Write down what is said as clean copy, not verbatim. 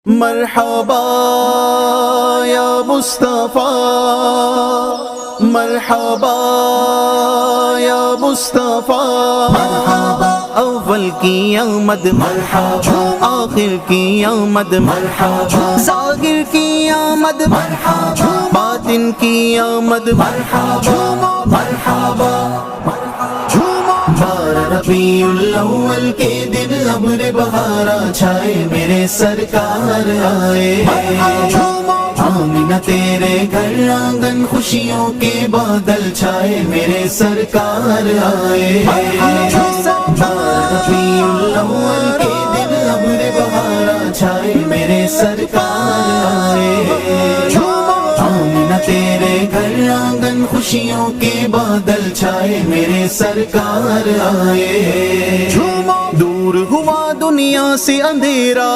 مرحبا یا مصطفیٰ، مرحبا یا مصطفیٰ، مرحبا اول کی آمد، مرحبا آخر کی آمد، مرحبا ظاہر کی آمد، مرحبا باطن کی آمد، مرحبا مرحبا ربیع الاول کے دن ابر بہارا چھائے، میرے سرکار آئے، آمینہ تیرے گھر آنگن خوشیوں کے بادل چھائے، میرے سرکار آئے، ربیع الاول کے دن ابر بہارا چھائے، میرے سرکار آئے، آمینہ تیرے گھر آنگن خوشیوں کے بادل چھائے، میرے سرکار آئے، دور ہوا دنیا سے اندھیرا،